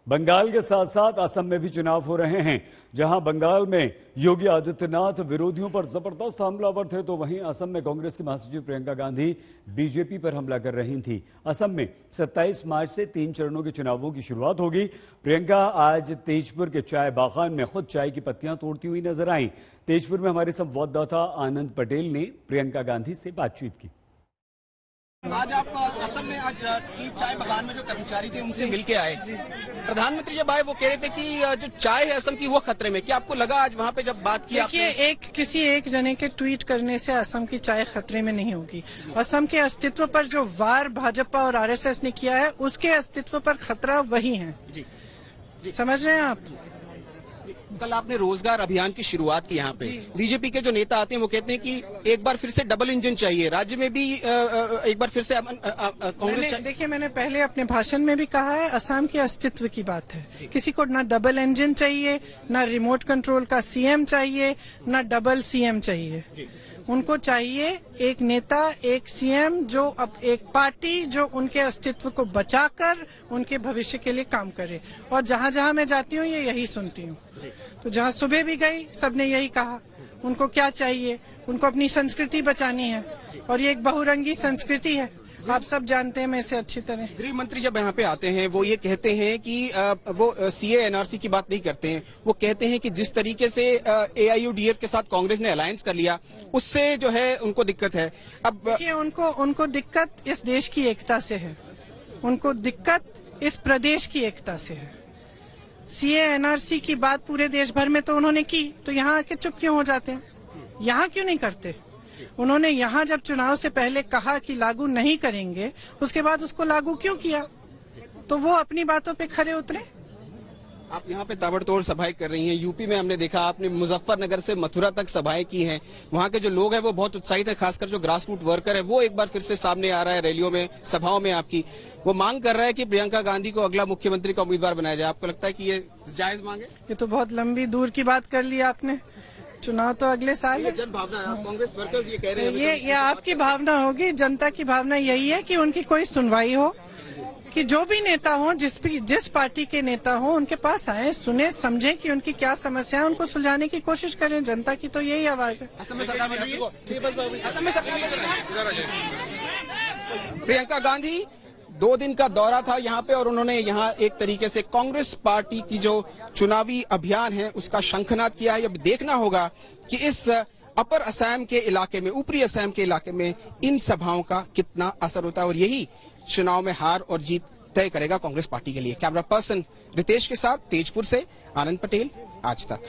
बंगाल के साथ साथ असम में भी चुनाव हो रहे हैं। जहां बंगाल में योगी आदित्यनाथ विरोधियों पर जबरदस्त हमलावर थे, तो वहीं असम में कांग्रेस की महासचिव प्रियंका गांधी बीजेपी पर हमला कर रही थी। असम में 27 मार्च से 3 चरणों के चुनावों की शुरुआत होगी। प्रियंका आज तेजपुर के चाय बागान में खुद चाय की पत्तियां तोड़ती हुई नजर आईं। तेजपुर में हमारे संवाददाता आनंद पटेल ने प्रियंका गांधी से बातचीत की। आज आप असम में आज की चाय बागान में जो कर्मचारी थे उनसे मिलके आए। प्रधानमंत्री जब आए वो कह रहे थे कि जो चाय है असम की वो खतरे में। क्या आपको लगा आज वहाँ पे जब बात की? देखिए, किसी एक जने के ट्वीट करने से असम की चाय खतरे में नहीं होगी। असम के अस्तित्व पर जो वार भाजपा और आरएसएस ने किया है उसके अस्तित्व पर खतरा वही है। जी, समझ रहे हैं आप? कल आपने रोजगार अभियान की शुरुआत की। यहाँ पे बीजेपी के जो नेता आते हैं वो कहते हैं कि एक बार फिर से डबल इंजन चाहिए, राज्य में भी एक बार फिर से कांग्रेस। देखिए, मैंने पहले अपने भाषण में भी कहा है, असम के अस्तित्व की बात है। किसी को ना डबल इंजन चाहिए, ना रिमोट कंट्रोल का सीएम चाहिए, ना डबल सीएम चाहिए। उनको चाहिए एक नेता, एक सीएम, जो अब एक पार्टी जो उनके अस्तित्व को बचाकर उनके भविष्य के लिए काम करे। और जहाँ जहाँ मैं जाती हूँ ये यही सुनती हूँ। तो जहाँ सुबह भी गई सबने यही कहा। उनको क्या चाहिए? उनको अपनी संस्कृति बचानी है, और ये एक बहुरंगी संस्कृति है। आप सब जानते हैं मैं इसे अच्छी तरह। गृह मंत्री जब यहाँ पे आते हैं वो ये कहते हैं कि वो सीए एनआरसी की बात नहीं करते हैं। वो कहते हैं कि जिस तरीके से एआईयूडीएफ के साथ कांग्रेस ने अलायंस कर लिया उससे जो है उनको दिक्कत है। अब देखिए, उनको दिक्कत इस देश की एकता से है। उनको दिक्कत इस प्रदेश की एकता से है। सीए एनआरसी की बात पूरे देश भर में तो उन्होंने की, तो यहाँ आके चुप क्यों हो जाते हैं? यहाँ क्यों नहीं करते? उन्होंने यहाँ जब चुनाव से पहले कहा कि लागू नहीं करेंगे, उसके बाद उसको लागू क्यों किया? तो वो अपनी बातों पे खरे उतरे। आप यहाँ पे ताबड़तोड़ सभाएं कर रही हैं। यूपी में हमने देखा आपने मुजफ्फरनगर से मथुरा तक सभाएं की हैं। वहाँ के जो लोग हैं वो बहुत उत्साहित हैं, खासकर जो ग्रास रूट वर्कर है वो एक बार फिर से सामने आ रहा है रैलियों में, सभाओं में आपकी। वो मांग कर रहा है कि प्रियंका गांधी को अगला मुख्यमंत्री का उम्मीदवार बनाया जाए। आपको लगता है कि ये जायज मांग है? ये तो बहुत लंबी दूर की बात कर ली आपने। चुनाव तो अगले साल है। जन भावना, कांग्रेस वर्कर्स ये कह रहे हैं। ये आपकी भावना होगी। जनता की भावना यही है कि उनकी कोई सुनवाई हो, कि जो भी नेता हो, जिस पार्टी के नेता हो, उनके पास आए, सुने, समझें कि उनकी क्या समस्या है, उनको सुलझाने की कोशिश करें। जनता की तो यही आवाज है। असम में सरकार बन रही है। असम में सरकार बन रही है। प्रियंका गांधी 2 दिन का दौरा था यहाँ पे, और उन्होंने यहाँ एक तरीके से कांग्रेस पार्टी की जो चुनावी अभियान है उसका शंखनाद किया है। अब देखना होगा कि इस अपर असम के इलाके में, ऊपरी असम के इलाके में इन सभाओं का कितना असर होता है, और यही चुनाव में हार और जीत तय करेगा कांग्रेस पार्टी के लिए। कैमरा पर्सन रितेश के साथ तेजपुर से आनंद पटेल, आज तक।